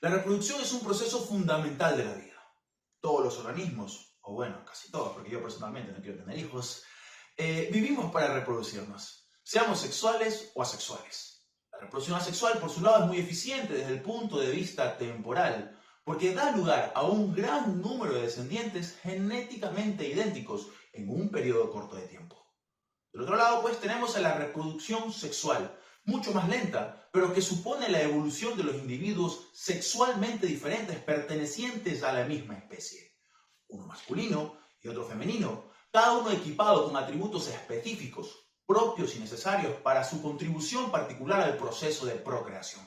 La reproducción es un proceso fundamental de la vida. Todos los organismos, o bueno, casi todos, porque yo personalmente no quiero tener hijos, vivimos para reproducirnos, seamos sexuales o asexuales. La reproducción asexual, por su lado, es muy eficiente desde el punto de vista temporal, porque da lugar a un gran número de descendientes genéticamente idénticos en un periodo corto de tiempo. Del otro lado, pues, tenemos a la reproducción sexual, mucho más lenta, pero que supone la evolución de los individuos sexualmente diferentes pertenecientes a la misma especie. Uno masculino y otro femenino, cada uno equipado con atributos específicos, propios y necesarios para su contribución particular al proceso de procreación.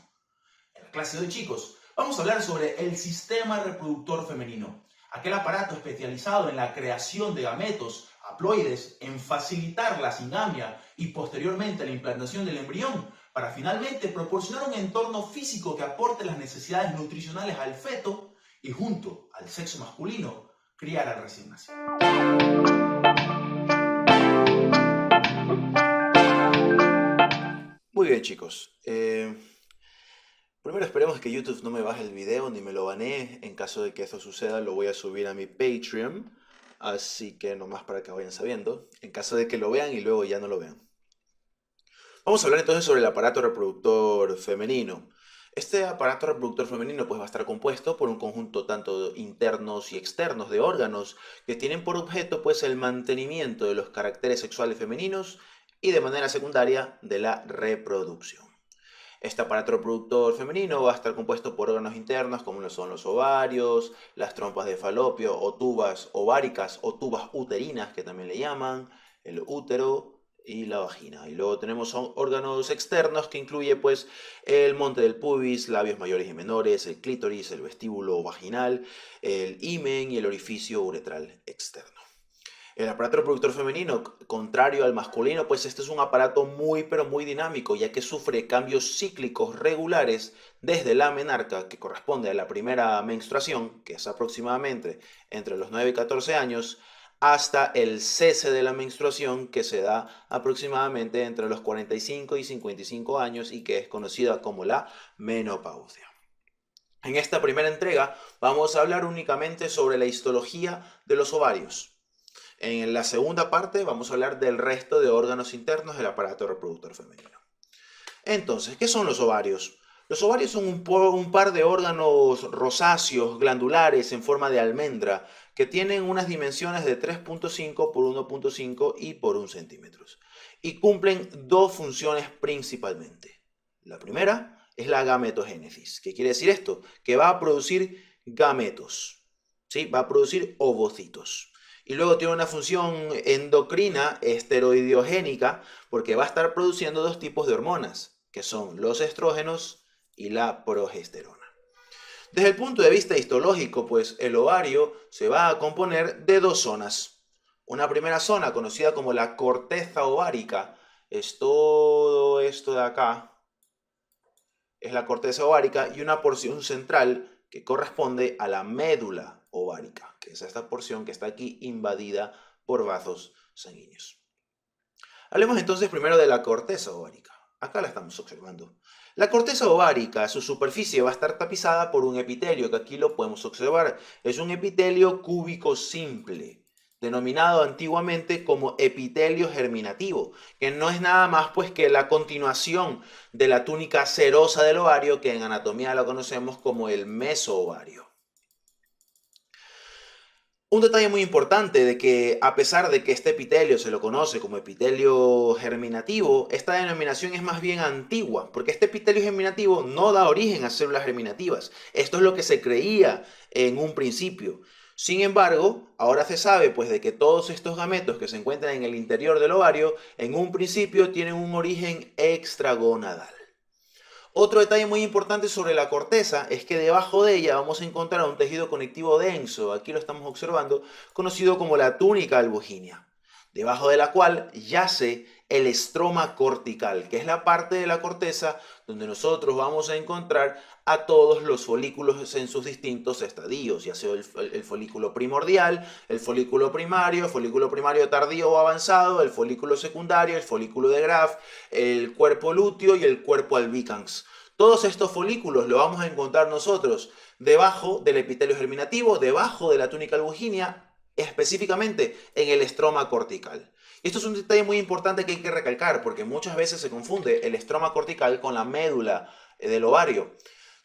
En la clase de chicos, vamos a hablar sobre el sistema reproductor femenino, aquel aparato especializado en la creación de gametos, haploides, en facilitar la singamia y posteriormente la implantación del embrión, para finalmente proporcionar un entorno físico que aporte las necesidades nutricionales al feto y junto al sexo masculino, criar al recién nacido. Muy bien, chicos. Primero esperemos que YouTube no me baje el video ni me lo banee. En caso de que eso suceda, lo voy a subir a mi Patreon. Así que nomás para que vayan sabiendo. En caso de que lo vean y luego ya no lo vean. Vamos a hablar entonces sobre el aparato reproductor femenino. Este aparato reproductor femenino pues va a estar compuesto por un conjunto tanto internos y externos de órganos que tienen por objeto pues el mantenimiento de los caracteres sexuales femeninos y de manera secundaria de la reproducción. Este aparato reproductor femenino va a estar compuesto por órganos internos como lo son los ovarios, las trompas de falopio o tubas ováricas o tubas uterinas que también le llaman, el útero y la vagina. Y luego tenemos órganos externos que incluye pues el monte del pubis, labios mayores y menores, el clítoris, el vestíbulo vaginal, el himen y el orificio uretral externo. El aparato reproductor femenino, contrario al masculino, pues este es un aparato muy pero muy dinámico, ya que sufre cambios cíclicos regulares desde la menarca, que corresponde a la primera menstruación, que es aproximadamente entre los 9 y 14 años, hasta el cese de la menstruación, que se da aproximadamente entre los 45 y 55 años y que es conocida como la menopausia. En esta primera entrega vamos a hablar únicamente sobre la histología de los ovarios. En la segunda parte vamos a hablar del resto de órganos internos del aparato reproductor femenino. Entonces, ¿qué son los ovarios? Los ovarios son un par de órganos rosáceos, glandulares, en forma de almendra, que tienen unas dimensiones de 3.5 por 1.5 y por 1 centímetros. Y cumplen dos funciones principalmente. La primera es la gametogénesis. ¿Qué quiere decir esto? Que va a producir gametos, ¿sí? Va a producir ovocitos. Y luego tiene una función endocrina esteroideogénica porque va a estar produciendo dos tipos de hormonas, que son los estrógenos y la progesterona. Desde el punto de vista histológico, pues el ovario se va a componer de dos zonas. Una primera zona conocida como la corteza ovárica es todo esto de acá, es la corteza ovárica, y una porción central que corresponde a la médula ovárica, que es esta porción que está aquí invadida por vasos sanguíneos. Hablemos entonces primero de la corteza ovárica. Acá la estamos observando. La corteza ovárica, su superficie va a estar tapizada por un epitelio, que aquí lo podemos observar. Es un epitelio cúbico simple, denominado antiguamente como epitelio germinativo, que no es nada más pues que la continuación de la túnica serosa del ovario, que en anatomía la conocemos como el mesoovario. Un detalle muy importante de que a pesar de que este epitelio se lo conoce como epitelio germinativo, esta denominación es más bien antigua, porque este epitelio germinativo no da origen a células germinativas. Esto es lo que se creía en un principio. Sin embargo, ahora se sabe pues de que todos estos gametos que se encuentran en el interior del ovario, en un principio tienen un origen extragonadal. Otro detalle muy importante sobre la corteza es que debajo de ella vamos a encontrar un tejido conectivo denso, aquí lo estamos observando, conocido como la túnica albuginea, debajo de la cual yace el estroma cortical, que es la parte de la corteza donde nosotros vamos a encontrar a todos los folículos en sus distintos estadios, ya sea el folículo primordial, el folículo primario tardío o avanzado, el folículo secundario, el folículo de Graf, el cuerpo lúteo y el cuerpo albicans. Todos estos folículos los vamos a encontrar nosotros debajo del epitelio germinativo, debajo de la túnica albuginea, específicamente en el estroma cortical. Y esto es un detalle muy importante que hay que recalcar, porque muchas veces se confunde el estroma cortical con la médula del ovario.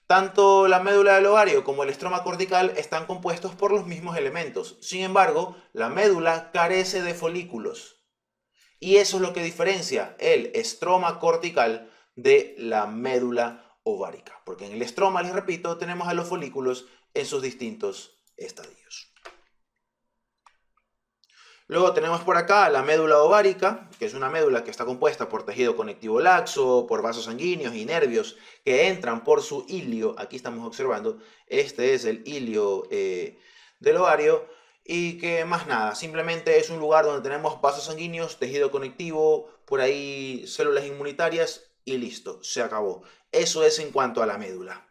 Tanto la médula del ovario como el estroma cortical están compuestos por los mismos elementos. Sin embargo, la médula carece de folículos. Y eso es lo que diferencia el estroma cortical de la médula ovárica. Porque en el estroma, les repito, tenemos a los folículos en sus distintos estadios. Luego tenemos por acá la médula ovárica, que es una médula que está compuesta por tejido conectivo laxo, por vasos sanguíneos y nervios que entran por su hilio. Aquí estamos observando, este es el hilio del ovario. Y que más nada, simplemente es un lugar donde tenemos vasos sanguíneos, tejido conectivo, por ahí células inmunitarias y listo, se acabó. Eso es en cuanto a la médula.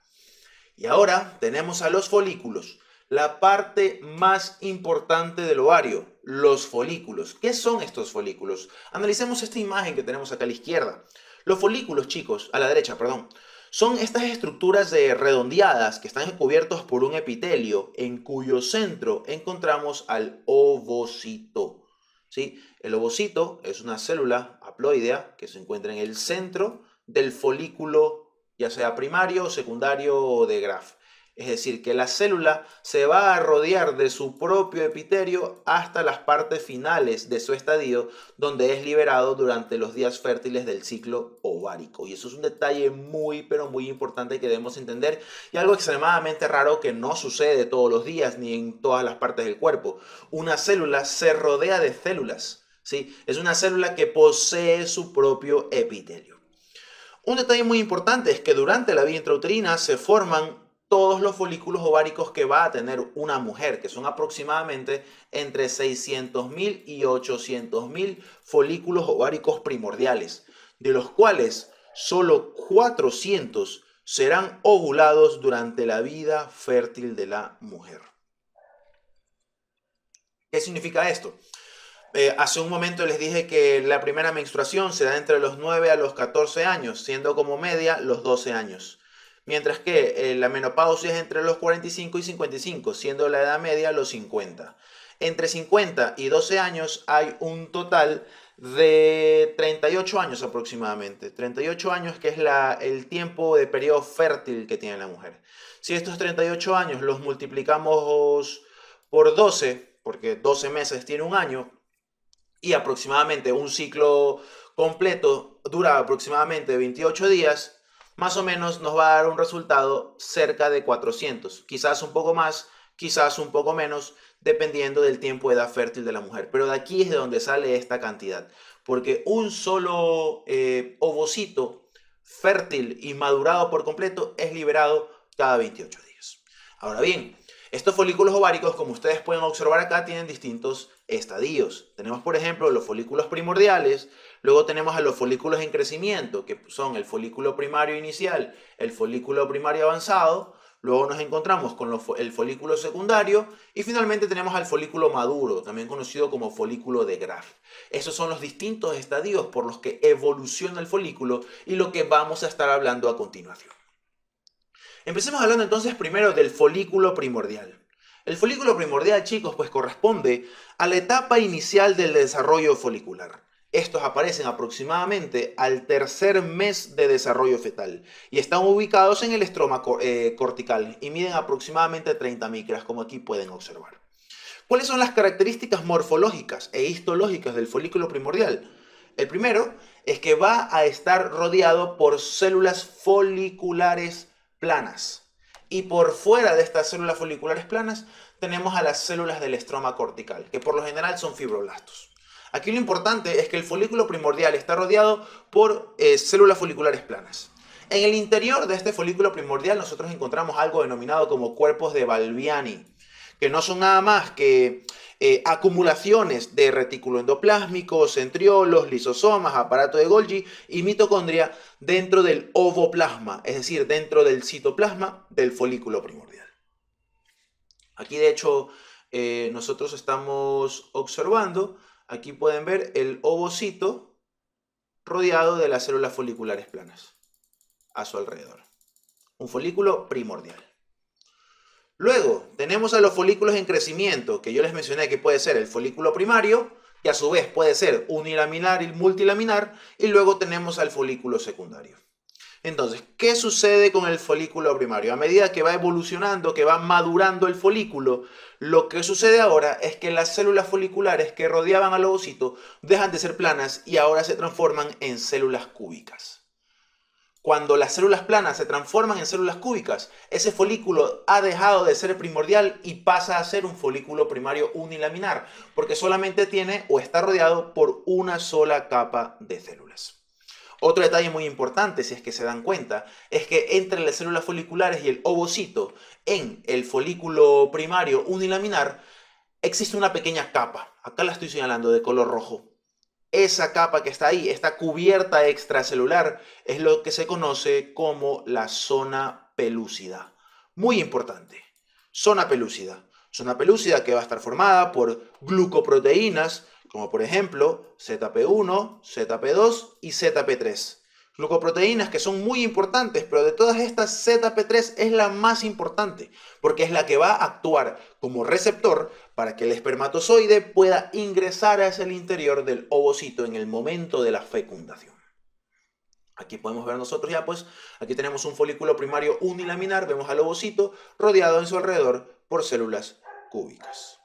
Y ahora tenemos a los folículos, la parte más importante del ovario, los folículos. ¿Qué son estos folículos? Analicemos esta imagen que tenemos acá a la izquierda. Los folículos, chicos, a la derecha, perdón. Son estas estructuras redondeadas que están cubiertos por un epitelio en cuyo centro encontramos al ovocito. ¿Sí? El ovocito es una célula haploidea que se encuentra en el centro del folículo, ya sea primario, secundario o de Graf. Es decir, que la célula se va a rodear de su propio epitelio hasta las partes finales de su estadio, donde es liberado durante los días fértiles del ciclo ovárico. Y eso es un detalle muy, pero muy importante que debemos entender y algo extremadamente raro que no sucede todos los días ni en todas las partes del cuerpo. Una célula se rodea de células, ¿sí? Es una célula que posee su propio epitelio. Un detalle muy importante es que durante la vida intrauterina se forman todos los folículos ováricos que va a tener una mujer, que son aproximadamente entre 600.000 y 800.000 folículos ováricos primordiales, de los cuales solo 400 serán ovulados durante la vida fértil de la mujer. ¿Qué significa esto? Hace un momento les dije que la primera menstruación se da entre los 9 a los 14 años, siendo como media los 12 años. Mientras que la menopausia es entre los 45 y 55, siendo la edad media los 50. Entre 50 y 12 años hay un total de 38 años aproximadamente. 38 años que es el tiempo de periodo fértil que tiene la mujer. Si estos 38 años los multiplicamos por 12, porque 12 meses tiene un año, y aproximadamente un ciclo completo dura aproximadamente 28 días, más o menos nos va a dar un resultado cerca de 400, quizás un poco más, quizás un poco menos, dependiendo del tiempo de edad fértil de la mujer. Pero de aquí es de donde sale esta cantidad, porque un solo ovocito fértil y madurado por completo es liberado cada 28 días. Ahora bien, estos folículos ováricos, como ustedes pueden observar acá, tienen distintos estadios. Tenemos, por ejemplo, los folículos primordiales, luego tenemos a los folículos en crecimiento, que son el folículo primario inicial, el folículo primario avanzado, luego nos encontramos con el folículo secundario y finalmente tenemos al folículo maduro, también conocido como folículo de Graf. Esos son los distintos estadios por los que evoluciona el folículo y lo que vamos a estar hablando a continuación. Empecemos hablando entonces primero del folículo primordial. El folículo primordial, chicos, pues corresponde a la etapa inicial del desarrollo folicular. Estos aparecen aproximadamente al tercer mes de desarrollo fetal y están ubicados en el estroma cortical y miden aproximadamente 30 micras, como aquí pueden observar. ¿Cuáles son las características morfológicas e histológicas del folículo primordial? El primero es que va a estar rodeado por células foliculares planas. Y por fuera de estas células foliculares planas tenemos a las células del estroma cortical, que por lo general son fibroblastos. Aquí lo importante es que el folículo primordial está rodeado por células foliculares planas. En el interior de este folículo primordial nosotros encontramos algo denominado como cuerpos de Balbiani, que no son nada más que acumulaciones de retículo endoplásmico, centriolos, lisosomas, aparato de Golgi y mitocondria dentro del ovoplasma, es decir, dentro del citoplasma del folículo primordial. Aquí de hecho nosotros estamos observando, aquí pueden ver el ovocito rodeado de las células foliculares planas a su alrededor. Un folículo primordial. Luego tenemos a los folículos en crecimiento, que yo les mencioné que puede ser el folículo primario, que a su vez puede ser unilaminar y multilaminar, y luego tenemos al folículo secundario. Entonces, ¿qué sucede con el folículo primario? A medida que va evolucionando, que va madurando el folículo, lo que sucede ahora es que las células foliculares que rodeaban al ovocito dejan de ser planas y ahora se transforman en células cúbicas. Cuando las células planas se transforman en células cúbicas, ese folículo ha dejado de ser primordial y pasa a ser un folículo primario unilaminar, porque solamente tiene o está rodeado por una sola capa de células. Otro detalle muy importante, si es que se dan cuenta, es que entre las células foliculares y el ovocito, en el folículo primario unilaminar, existe una pequeña capa. Acá la estoy señalando de color rojo. Esa capa que está ahí, esta cubierta extracelular, es lo que se conoce como la zona pelúcida. Muy importante, zona pelúcida. Zona pelúcida que va a estar formada por glucoproteínas, como por ejemplo ZP1, ZP2 y ZP3. Glucoproteínas que son muy importantes, pero de todas estas ZP3 es la más importante, porque es la que va a actuar como receptor para que el espermatozoide pueda ingresar hacia el interior del ovocito en el momento de la fecundación. Aquí podemos ver nosotros ya, pues, aquí tenemos un folículo primario unilaminar, vemos al ovocito rodeado en su alrededor por células cúbicas.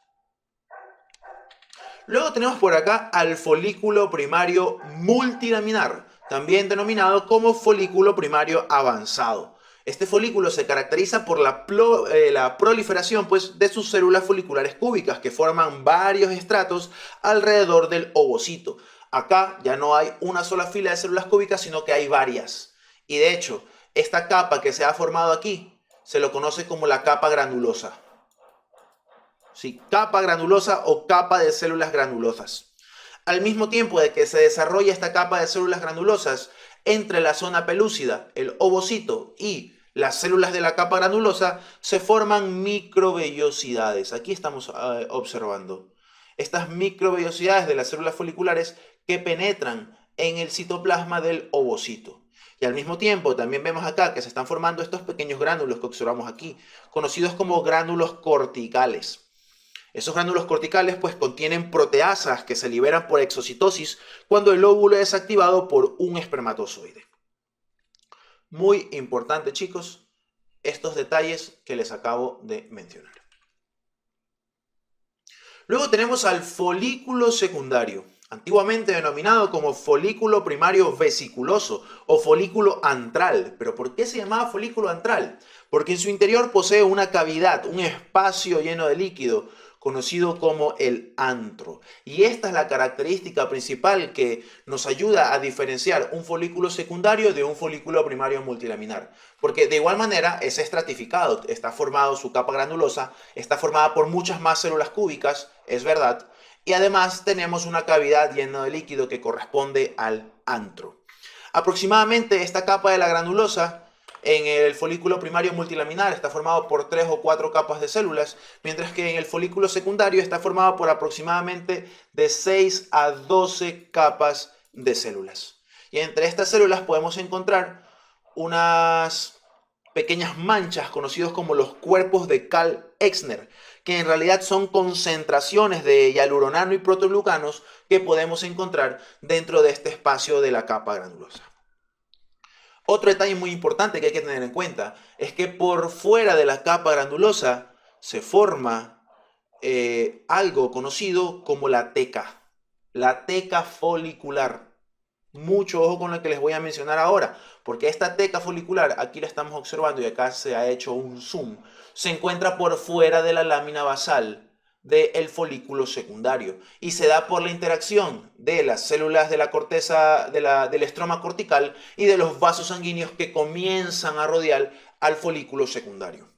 Luego tenemos por acá al folículo primario multilaminar, también denominado como folículo primario avanzado. Este folículo se caracteriza por la proliferación, pues, de sus células foliculares cúbicas que forman varios estratos alrededor del ovocito. Acá ya no hay una sola fila de células cúbicas, sino que hay varias. Y de hecho, esta capa que se ha formado aquí se lo conoce como la capa granulosa. Sí, capa granulosa o capa de células granulosas. Al mismo tiempo de que se desarrolla esta capa de células granulosas entre la zona pelúcida, el ovocito y las células de la capa granulosa, se forman microvellosidades. Aquí estamos observando estas microvellosidades de las células foliculares que penetran en el citoplasma del ovocito. Y al mismo tiempo también vemos acá que se están formando estos pequeños gránulos que observamos aquí, conocidos como gránulos corticales. Esos gránulos corticales pues contienen proteasas que se liberan por exocitosis cuando el óvulo es activado por un espermatozoide. Muy importante, chicos, estos detalles que les acabo de mencionar. Luego tenemos al folículo secundario, antiguamente denominado como folículo primario vesiculoso o folículo antral. ¿Pero por qué se llamaba folículo antral? Porque en su interior posee una cavidad, un espacio lleno de líquido, conocido como el antro. Y esta es la característica principal que nos ayuda a diferenciar un folículo secundario de un folículo primario multilaminar. Porque de igual manera es estratificado, está formado su capa granulosa, está formada por muchas más células cúbicas, es verdad, y además tenemos una cavidad llena de líquido que corresponde al antro. Aproximadamente esta capa de la granulosa en el folículo primario multilaminar está formado por 3 o 4 capas de células, mientras que en el folículo secundario está formado por aproximadamente de 6 a 12 capas de células. Y entre estas células podemos encontrar unas pequeñas manchas conocidos como los cuerpos de Karl-Exner, que en realidad son concentraciones de hialuronano y protoglucanos que podemos encontrar dentro de este espacio de la capa granulosa. Otro detalle muy importante que hay que tener en cuenta es que por fuera de la capa granulosa se forma algo conocido como la teca folicular. Mucho ojo con lo que les voy a mencionar ahora, porque esta teca folicular, aquí la estamos observando y acá se ha hecho un zoom, se encuentra por fuera de la lámina basal del folículo secundario y se da por la interacción de las células de la corteza del estroma cortical y de los vasos sanguíneos que comienzan a rodear al folículo secundario.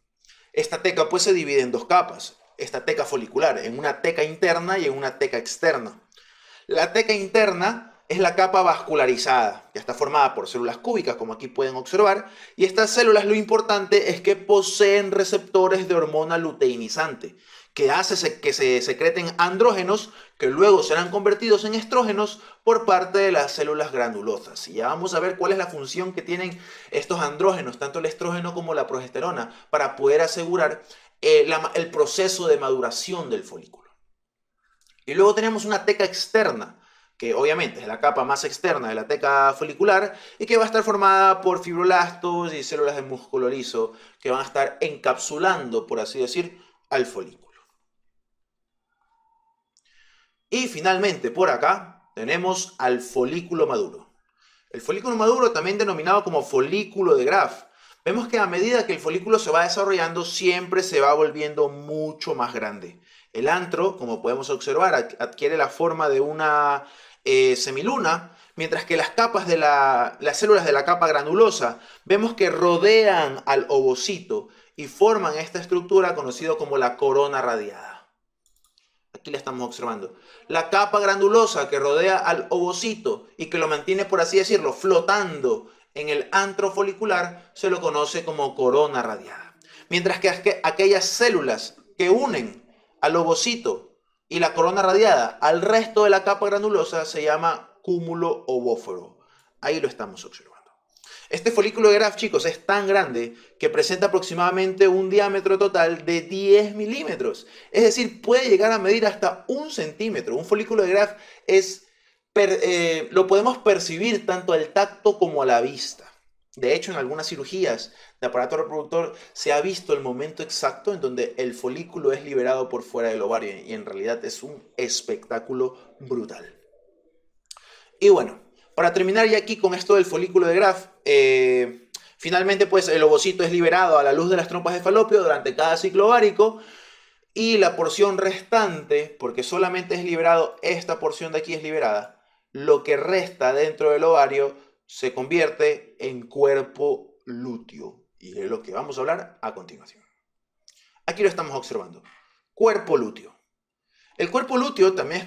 Esta teca pues se divide en dos capas, esta teca folicular, en una teca interna y en una teca externa. La teca interna es la capa vascularizada, que está formada por células cúbicas, como aquí pueden observar, y estas células lo importante es que poseen receptores de hormona luteinizante, que hace que se secreten andrógenos que luego serán convertidos en estrógenos por parte de las células granulosas. Y ya vamos a ver cuál es la función que tienen estos andrógenos, tanto el estrógeno como la progesterona, para poder asegurar el proceso de maduración del folículo. Y luego tenemos una teca externa, que obviamente es la capa más externa de la teca folicular y que va a estar formada por fibroblastos y células de músculo liso que van a estar encapsulando, por así decir, al folículo. Y finalmente, por acá, tenemos al folículo maduro. El folículo maduro, también denominado como folículo de Graf. Vemos que a medida que el folículo se va desarrollando, siempre se va volviendo mucho más grande. El antro, como podemos observar, adquiere la forma de una semiluna, mientras que las capas de las células de la capa granulosa, vemos que rodean al ovocito y forman esta estructura conocida como la corona radiada. Aquí la estamos observando. La capa granulosa que rodea al ovocito y que lo mantiene, por así decirlo, flotando en el antro folicular, se lo conoce como corona radiada. Mientras que aquellas células que unen al ovocito y la corona radiada al resto de la capa granulosa se llama cúmulo ovóforo. Ahí lo estamos observando. Este folículo de Graf, chicos, es tan grande que presenta aproximadamente un diámetro total de 10 milímetros. Es decir, puede llegar a medir hasta 1 centímetro. Un folículo de Graf lo podemos percibir tanto al tacto como a la vista. De hecho, en algunas cirugías de aparato reproductor se ha visto el momento exacto en donde el folículo es liberado por fuera del ovario y en realidad es un espectáculo brutal. Y bueno, para terminar ya aquí con esto del folículo de Graf, finalmente pues el ovocito es liberado a la luz de las trompas de falopio durante cada ciclo ovárico y la porción restante, porque solamente es liberado, esta porción de aquí es liberada, lo que resta dentro del ovario se convierte en cuerpo lúteo y es lo que vamos a hablar a continuación. Aquí lo estamos observando, cuerpo lúteo. El cuerpo lúteo también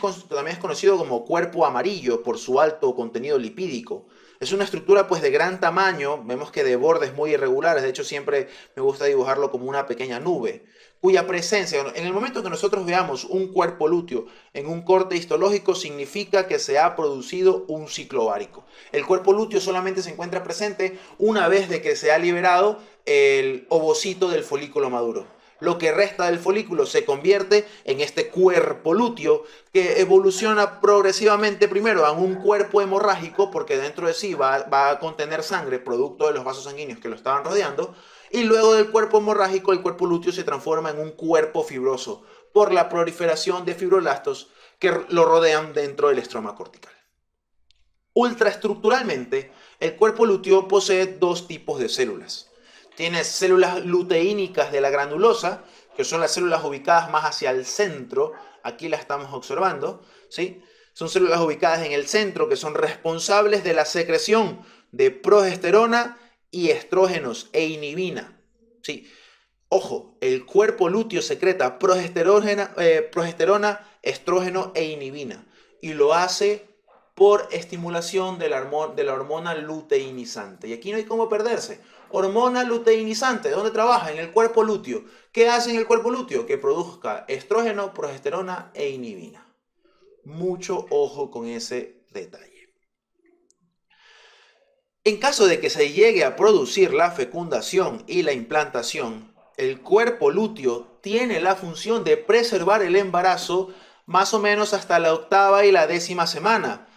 es conocido como cuerpo amarillo por su alto contenido lipídico. Es una estructura pues de gran tamaño, vemos que de bordes muy irregulares, de hecho siempre me gusta dibujarlo como una pequeña nube, cuya presencia, en el momento que nosotros veamos un cuerpo lúteo en un corte histológico, significa que se ha producido un ciclo ovárico. El cuerpo lúteo solamente se encuentra presente una vez de que se ha liberado el ovocito del folículo maduro. Lo que resta del folículo se convierte en este cuerpo lúteo que evoluciona progresivamente primero a un cuerpo hemorrágico porque dentro de sí va a contener sangre producto de los vasos sanguíneos que lo estaban rodeando y luego del cuerpo hemorrágico el cuerpo lúteo se transforma en un cuerpo fibroso por la proliferación de fibroblastos que lo rodean dentro del estroma cortical. Ultraestructuralmente, el cuerpo lúteo posee dos tipos de células. Tiene células luteínicas de la granulosa, que son las células ubicadas más hacia el centro. Aquí las estamos observando, ¿sí? Son células ubicadas en el centro que son responsables de la secreción de progesterona y estrógenos e inhibina, ¿sí? Ojo, el cuerpo lúteo secreta progesterona, estrógeno e inhibina y lo hace por estimulación de la hormona luteinizante. Y aquí no hay cómo perderse. Hormona luteinizante, ¿dónde trabaja? En el cuerpo lúteo. ¿Qué hace en el cuerpo lúteo? Que produzca estrógeno, progesterona e inhibina. Mucho ojo con ese detalle. En caso de que se llegue a producir la fecundación y la implantación, el cuerpo lúteo tiene la función de preservar el embarazo más o menos hasta la 8ª y la 10ª semana.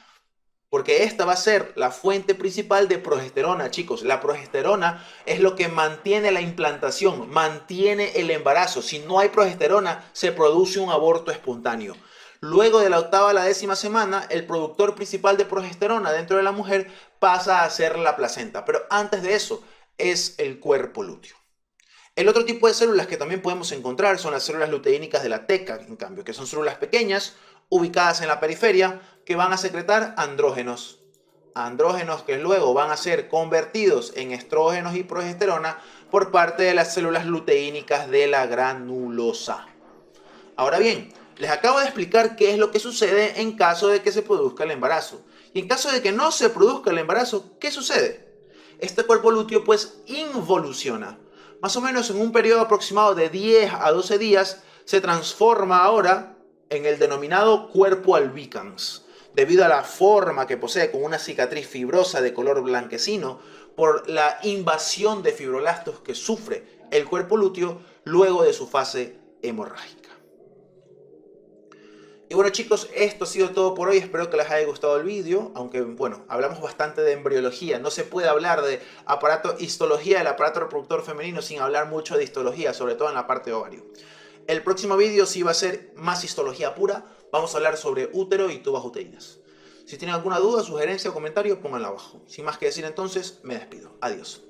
Porque esta va a ser la fuente principal de progesterona, chicos. La progesterona es lo que mantiene la implantación, mantiene el embarazo. Si no hay progesterona, se produce un aborto espontáneo. Luego de la 8ª a la 10ª semana, el productor principal de progesterona dentro de la mujer pasa a ser la placenta. Pero antes de eso, es el cuerpo lúteo. El otro tipo de células que también podemos encontrar son las células luteínicas de la teca, en cambio, que son células pequeñas, ubicadas en la periferia, que van a secretar andrógenos. Andrógenos que luego van a ser convertidos en estrógenos y progesterona por parte de las células luteínicas de la granulosa. Ahora bien, les acabo de explicar qué es lo que sucede en caso de que se produzca el embarazo. Y en caso de que no se produzca el embarazo, ¿qué sucede? Este cuerpo lúteo pues involuciona. Más o menos en un periodo aproximado de 10 a 12 días se transforma ahora en el denominado cuerpo albicans, debido a la forma que posee con una cicatriz fibrosa de color blanquecino por la invasión de fibroblastos que sufre el cuerpo lúteo luego de su fase hemorrágica. Y bueno chicos, esto ha sido todo por hoy, espero que les haya gustado el vídeo, aunque bueno, hablamos bastante de embriología, no se puede hablar de histología del aparato reproductor femenino sin hablar mucho de histología, sobre todo en la parte de ovario. El próximo vídeo sí va a ser más histología pura, vamos a hablar sobre útero y tubas uterinas. Si tienen alguna duda, sugerencia o comentario, pónganla abajo. Sin más que decir entonces, me despido. Adiós.